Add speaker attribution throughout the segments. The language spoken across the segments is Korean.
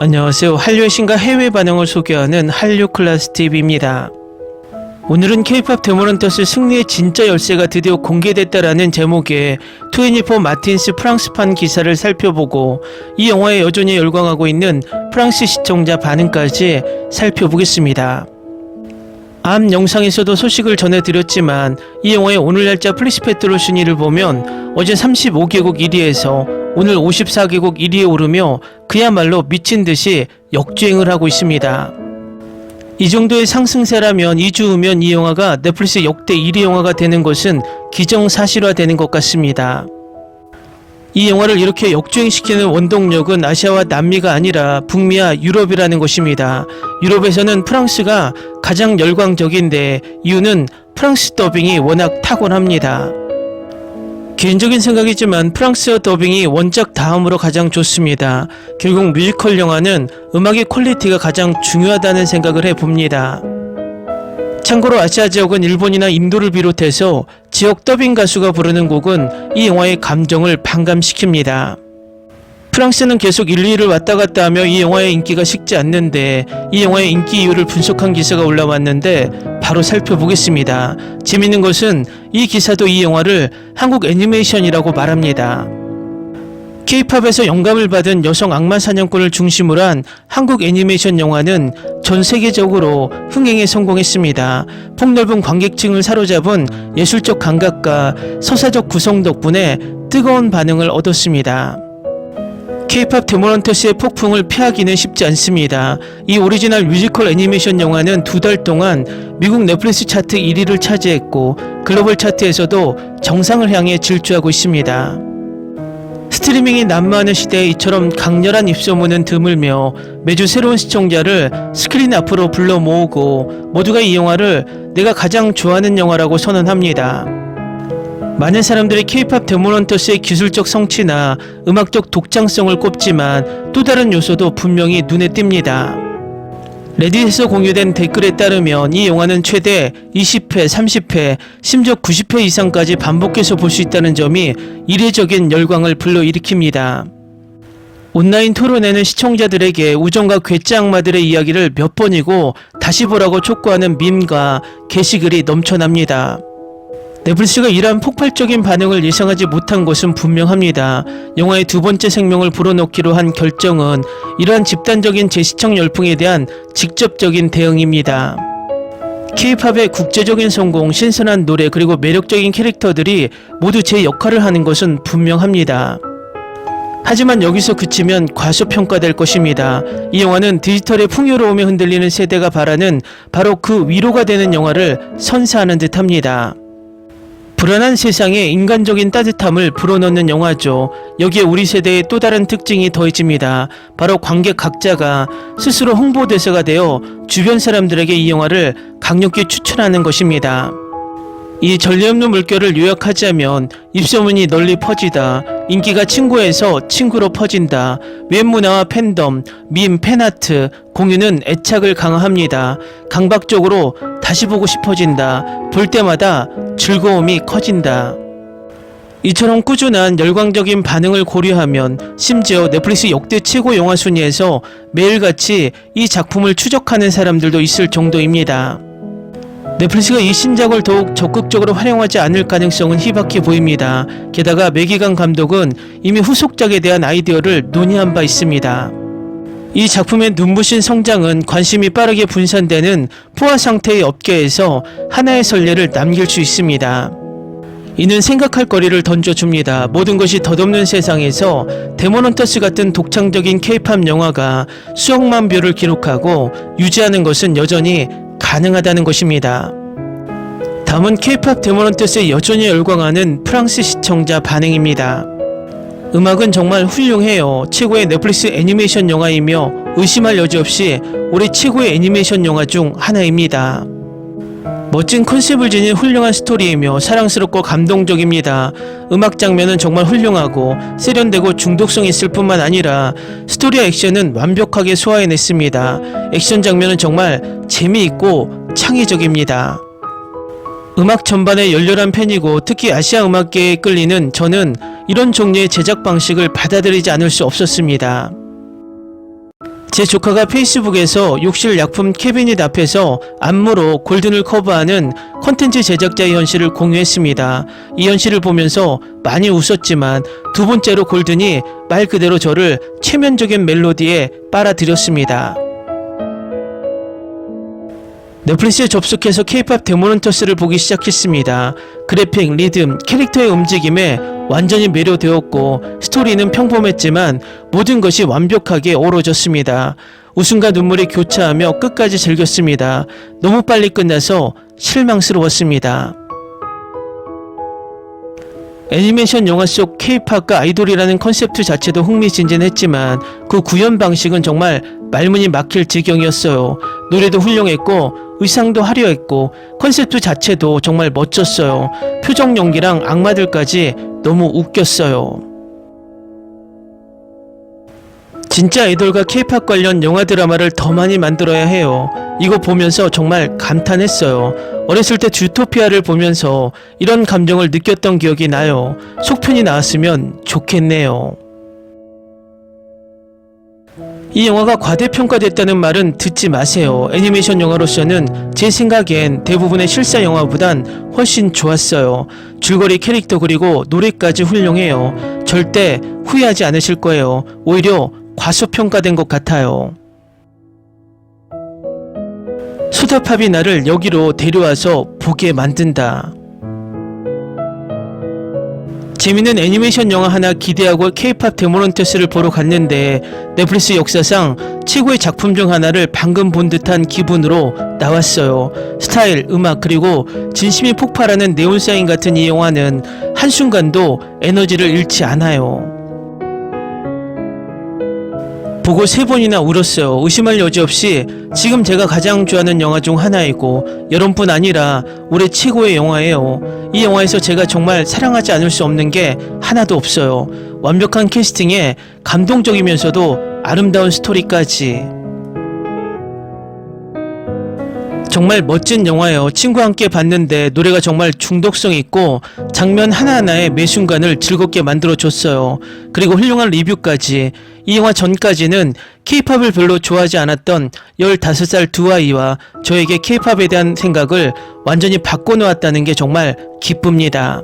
Speaker 1: 안녕하세요. 한류의 신과 해외 반응을 소개하는 한류 클래스 TV입니다. 오늘은 K-POP 데모넌터스 승리의 진짜 열쇠가 드디어 공개됐다라는 제목의 24 마틴스 프랑스판 기사를 살펴보고 이 영화에 여전히 열광하고 있는 프랑스 시청자 반응까지 살펴보겠습니다. 앞 영상에서도 소식을 전해드렸지만 이 영화의 오늘 날짜 플리스페트롤 순위를 보면 어제 35개국 1위에서 오늘 54개국 1위에 오르며 그야말로 미친듯이 역주행을 하고 있습니다. 이 정도의 상승세라면 2주 후면 이 영화가 넷플릭스 역대 1위 영화가 되는 것은 기정사실화되는 것 같습니다. 이 영화를 이렇게 역주행시키는 원동력은 아시아와 남미가 아니라 북미와 유럽이라는 것입니다. 유럽에서는 프랑스가 가장 열광적인데 이유는 프랑스 더빙이 워낙 탁월합니다. 개인적인 생각이지만 프랑스어 더빙이 원작 다음으로 가장 좋습니다. 결국 뮤지컬 영화는 음악의 퀄리티가 가장 중요하다는 생각을 해봅니다. 참고로 아시아 지역은 일본이나 인도를 비롯해서 지역 더빙 가수가 부르는 곡은 이 영화의 감정을 반감시킵니다. 프랑스는 계속 1, 2위를 왔다 갔다 하며 이 영화의 인기가 식지 않는데 이 영화의 인기 이유를 분석한 기사가 올라왔는데 바로 살펴보겠습니다. 재밌는 것은 이 기사도 이 영화를 한국 애니메이션이라고 말합니다. K-팝에서 영감을 받은 여성 악마 사냥꾼을 중심으로 한 한국 애니메이션 영화는 전 세계적으로 흥행에 성공했습니다. 폭넓은 관객층을 사로잡은 예술적 감각과 서사적 구성 덕분에 뜨거운 반응을 얻었습니다. K-팝 데모넌터스의 폭풍을 피하기는 쉽지 않습니다. 이 오리지널 뮤지컬 애니메이션 영화는 2달 동안 미국 넷플릭스 차트 1위를 차지했고 글로벌 차트에서도 정상을 향해 질주하고 있습니다. 스트리밍이 난무하는 시대에 이처럼 강렬한 입소문은 드물며 매주 새로운 시청자를 스크린 앞으로 불러 모으고 모두가 이 영화를 내가 가장 좋아하는 영화라고 선언합니다. 많은 사람들이 K-팝 데모넌터스의 기술적 성취나 음악적 독창성을 꼽지만 또 다른 요소도 분명히 눈에 띕니다. 레딧에서 공유된 댓글에 따르면 이 영화는 최대 20회, 30회, 심지어 90회 이상까지 반복해서 볼 수 있다는 점이 이례적인 열광을 불러일으킵니다. 온라인 토론에는 시청자들에게 우정과 괴짜 악마들의 이야기를 몇 번이고 다시 보라고 촉구하는 밈과 게시글이 넘쳐납니다. 넷플릭스가 이러한 폭발적인 반응을 예상하지 못한 것은 분명합니다. 영화의 두 번째 생명을 불어넣기로 한 결정은 이러한 집단적인 재시청 열풍에 대한 직접적인 대응입니다. K-팝의 국제적인 성공, 신선한 노래 그리고 매력적인 캐릭터들이 모두 제 역할을 하는 것은 분명합니다. 하지만 여기서 그치면 과소평가될 것입니다. 이 영화는 디지털의 풍요로움에 흔들리는 세대가 바라는 바로 그 위로가 되는 영화를 선사하는 듯합니다. 불안한 세상에 인간적인 따뜻함을 불어넣는 영화죠. 여기에 우리 세대의 또 다른 특징이 더해집니다. 바로 관객 각자가 스스로 홍보대사가 되어 주변 사람들에게 이 영화를 강력히 추천하는 것입니다. 이 전례 없는 물결을 요약하자면 입소문이 널리 퍼지다, 인기가 친구에서 친구로 퍼진다, 웹문화와 팬덤, 밈, 팬아트, 공유는 애착을 강화합니다. 강박적으로 다시 보고 싶어진다, 볼 때마다 즐거움이 커진다. 이처럼 꾸준한 열광적인 반응을 고려하면 심지어 넷플릭스 역대 최고 영화 순위에서 매일같이 이 작품을 추적하는 사람들도 있을 정도입니다. 넷플릭스가 이 신작을 더욱 적극적으로 활용하지 않을 가능성은 희박해 보입니다. 게다가 매기강 감독은 이미 후속작에 대한 아이디어를 논의한 바 있습니다. 이 작품의 눈부신 성장은 관심이 빠르게 분산되는 포화 상태의 업계에서 하나의 선례를 남길 수 있습니다. 이는 생각할 거리를 던져줍니다. 모든 것이 덧없는 세상에서 데모넌터스 같은 독창적인 K-팝 영화가 수억만 뷰를 기록하고 유지하는 것은 여전히 가능하다는 것입니다. 다음은 K-팝 데모넌터스에 여전히 열광하는 프랑스 시청자 반응입니다. 음악은 정말 훌륭해요. 최고의 넷플릭스 애니메이션 영화이며 의심할 여지 없이 올해 최고의 애니메이션 영화 중 하나입니다. 멋진 컨셉을 지닌 훌륭한 스토리이며 사랑스럽고 감동적입니다. 음악 장면은 정말 훌륭하고 세련되고 중독성 있을 뿐만 아니라 스토리와 액션은 완벽하게 소화해냈습니다. 액션 장면은 정말 재미있고 창의적입니다. 음악 전반에 열렬한 팬이고 특히 아시아 음악계에 끌리는 저는 이런 종류의 제작 방식을 받아들이지 않을 수 없었습니다. 제 조카가 페이스북에서 욕실 약품 캐비닛 앞에서 안무로 골든을 커버하는 컨텐츠 제작자의 현실을 공유했습니다. 이 현실을 보면서 많이 웃었지만 두 번째로 골든이 말 그대로 저를 체면적인 멜로디에 빨아들였습니다. 넷플릭스에 접속해서 K-POP 데모넌터스를 보기 시작했습니다. 그래픽, 리듬, 캐릭터의 움직임에 완전히 매료되었고 스토리는 평범했지만 모든 것이 완벽하게 어우러졌습니다. 웃음과 눈물이 교차하며 끝까지 즐겼습니다. 너무 빨리 끝나서 실망스러웠습니다. 애니메이션 영화 속 K-POP과 아이돌이라는 컨셉트 자체도 흥미진진했지만 그 구현 방식은 정말 말문이 막힐 지경이었어요. 노래도 훌륭했고 의상도 화려했고 컨셉트 자체도 정말 멋졌어요. 표정 연기랑 악마들까지 너무 웃겼어요. 진짜 아이돌과 K-POP 관련 영화 드라마를 더 많이 만들어야 해요. 이거 보면서 정말 감탄했어요. 어렸을 때 주토피아를 보면서 이런 감정을 느꼈던 기억이 나요. 속편이 나왔으면 좋겠네요. 이 영화가 과대평가됐다는 말은 듣지 마세요. 애니메이션 영화로서는 제 생각엔 대부분의 실사 영화보단 훨씬 좋았어요. 줄거리, 캐릭터 그리고 노래까지 훌륭해요. 절대 후회하지 않으실 거예요. 오히려 과소평가된 것 같아요. 수다팝이 나를 여기로 데려와서 보게 만든다. 재밌는 애니메이션 영화 하나 기대하고 K-POP 데모넌터스를 보러 갔는데 넷플릭스 역사상 최고의 작품 중 하나를 방금 본 듯한 기분으로 나왔어요. 스타일, 음악 그리고 진심이 폭발하는 네온사인 같은 이 영화는 한순간도 에너지를 잃지 않아요. 보고 3번이나 울었어요. 의심할 여지 없이 지금 제가 가장 좋아하는 영화 중 하나이고 여름뿐 아니라 올해 최고의 영화예요. 이 영화에서 제가 정말 사랑하지 않을 수 없는 게 하나도 없어요. 완벽한 캐스팅에 감동적이면서도 아름다운 스토리까지. 정말 멋진 영화예요. 친구와 함께 봤는데 노래가 정말 중독성 있고 장면 하나하나에 매 순간을 즐겁게 만들어줬어요. 그리고 훌륭한 리뷰까지. 이 영화 전까지는 K-POP을 별로 좋아하지 않았던 15살 두 아이와 저에게 K-POP에 대한 생각을 완전히 바꿔놓았다는 게 정말 기쁩니다.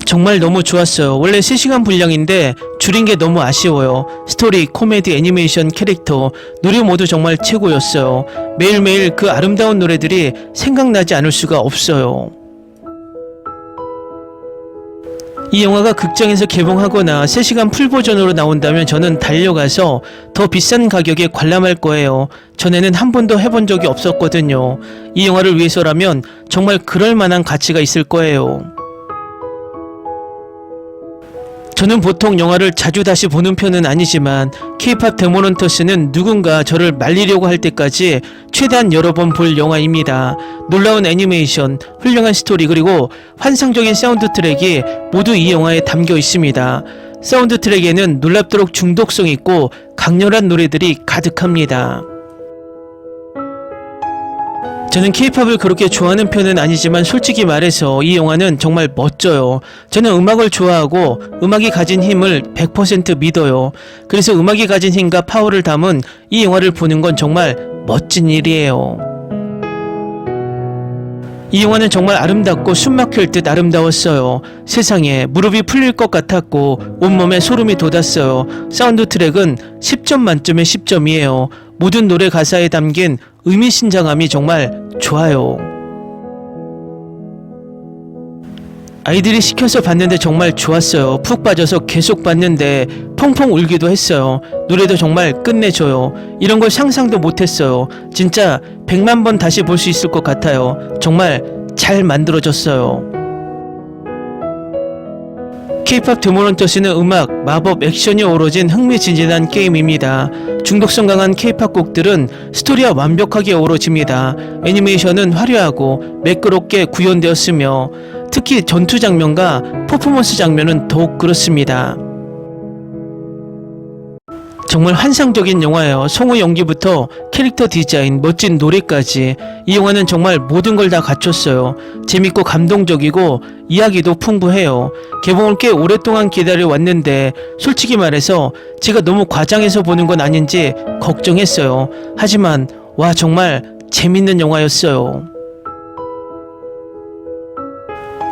Speaker 1: 정말 너무 좋았어요. 원래 3시간 분량인데 줄인 게 너무 아쉬워요. 스토리, 코미디, 애니메이션, 캐릭터, 노래 모두 정말 최고였어요. 매일매일 그 아름다운 노래들이 생각나지 않을 수가 없어요. 이 영화가 극장에서 개봉하거나 3시간 풀버전으로 나온다면 저는 달려가서 더 비싼 가격에 관람할 거예요. 전에는 한 번도 해본 적이 없었거든요. 이 영화를 위해서라면 정말 그럴 만한 가치가 있을 거예요. 저는 보통 영화를 자주 다시 보는 편은 아니지만 K-POP 데모넌터스는 누군가 저를 말리려고 할 때까지 최대한 여러 번 볼 영화입니다. 놀라운 애니메이션, 훌륭한 스토리 그리고 환상적인 사운드 트랙이 모두 이 영화에 담겨 있습니다. 사운드 트랙에는 놀랍도록 중독성 있고 강렬한 노래들이 가득합니다. 저는 K-POP을 그렇게 좋아하는 편은 아니지만 솔직히 말해서 이 영화는 정말 멋져요. 저는 음악을 좋아하고 음악이 가진 힘을 100% 믿어요. 그래서 음악이 가진 힘과 파워를 담은 이 영화를 보는 건 정말 멋진 일이에요. 이 영화는 정말 아름답고 숨막힐 듯 아름다웠어요. 세상에 무릎이 풀릴 것 같았고 온몸에 소름이 돋았어요. 사운드 트랙은 10점 만점에 10점이에요. 모든 노래 가사에 담긴 의미심장함이 정말 좋아요. 아이들이 시켜서 봤는데 정말 좋았어요. 푹 빠져서 계속 봤는데 펑펑 울기도 했어요. 노래도 정말 끝내줘요. 이런 걸 상상도 못했어요. 진짜 100만 번 다시 볼 수 있을 것 같아요. 정말 잘 만들어졌어요. K-POP 데모넌터스는 음악, 마법, 액션이 어우러진 흥미진진한 게임입니다. 중독성 강한 K-POP 곡들은 스토리와 완벽하게 어우러집니다. 애니메이션은 화려하고 매끄럽게 구현되었으며 특히 전투 장면과 퍼포먼스 장면은 더욱 그렇습니다. 정말 환상적인 영화예요. 성우 연기부터 캐릭터 디자인, 멋진 노래까지 이 영화는 정말 모든 걸 다 갖췄어요. 재밌고 감동적이고 이야기도 풍부해요. 개봉을 꽤 오랫동안 기다려 왔는데 솔직히 말해서 제가 너무 과장해서 보는 건 아닌지 걱정했어요. 하지만 와 정말 재밌는 영화였어요.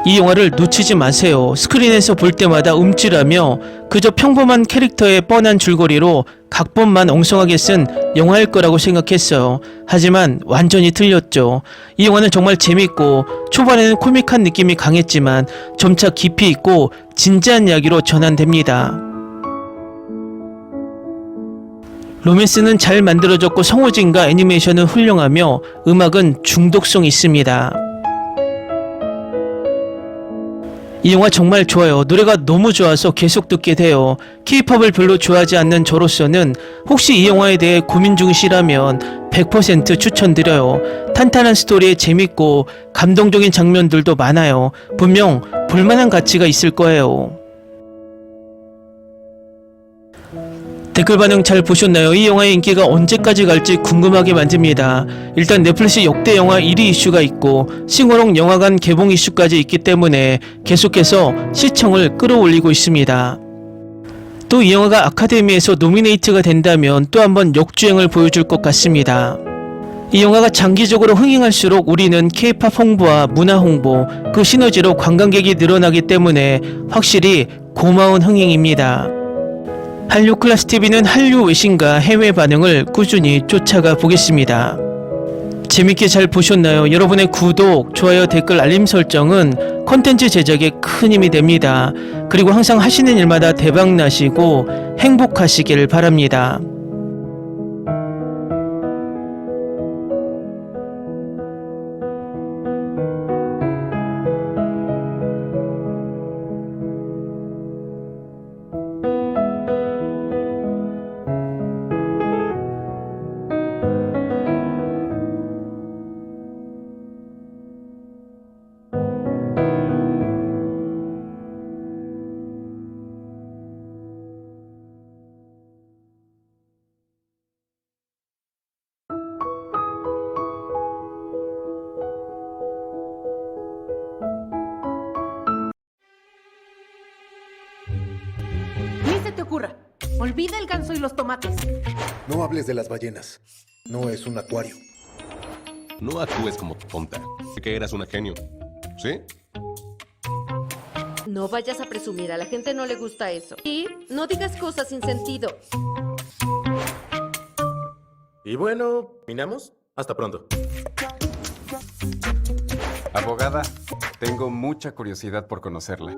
Speaker 1: 이 영화를 놓치지 마세요. 스크린에서 볼 때마다 움찔하며 그저 평범한 캐릭터의 뻔한 줄거리로 각본만 엉성하게 쓴 영화일 거라고 생각했어요. 하지만 완전히 틀렸죠. 이 영화는 정말 재밌고 초반에는 코믹한 느낌이 강했지만 점차 깊이 있고 진지한 이야기로 전환됩니다. 로맨스는 잘 만들어졌고 성우진과 애니메이션은 훌륭하며 음악은 중독성 있습니다. 이 영화 정말 좋아요. 노래가 너무 좋아서 계속 듣게 돼요. K-팝을 별로 좋아하지 않는 저로서는 혹시 이 영화에 대해 고민 중이시라면 100% 추천드려요. 탄탄한 스토리에 재밌고 감동적인 장면들도 많아요. 분명 볼만한 가치가 있을 거예요. 댓글 반응 잘 보셨나요? 이 영화의 인기가 언제까지 갈지 궁금하게 만듭니다. 일단 넷플릭스 역대 영화 1위 이슈가 있고 싱어롱 영화관 개봉 이슈까지 있기 때문에 계속해서 시청을 끌어올리고 있습니다. 또 이 영화가 아카데미에서 노미네이트가 된다면 또 한번 역주행을 보여줄 것 같습니다. 이 영화가 장기적으로 흥행할수록 우리는 K-팝 홍보와 문화 홍보, 그 시너지로 관광객이 늘어나기 때문에 확실히 고마운 흥행입니다. 한류 클래스TV는 한류 외신과 해외 반응을 꾸준히 쫓아가 보겠습니다. 재밌게 잘 보셨나요? 여러분의 구독, 좋아요, 댓글, 알림 설정은 콘텐츠 제작에 큰 힘이 됩니다. 그리고 항상 하시는 일마다 대박 나시고 행복하시길 바랍니다.
Speaker 2: Ni se te ocurra. Olvida el ganso y los tomates.
Speaker 3: No hables de las ballenas. No es un acuario.
Speaker 4: No actúes como tonta. Sé que eras una genio. ¿Sí?
Speaker 2: No vayas a presumir, a la gente no le gusta eso. Y no digas cosas sin sentido.
Speaker 5: Y bueno, ¿minamos? Hasta pronto.
Speaker 6: Abogada, tengo mucha curiosidad por conocerla.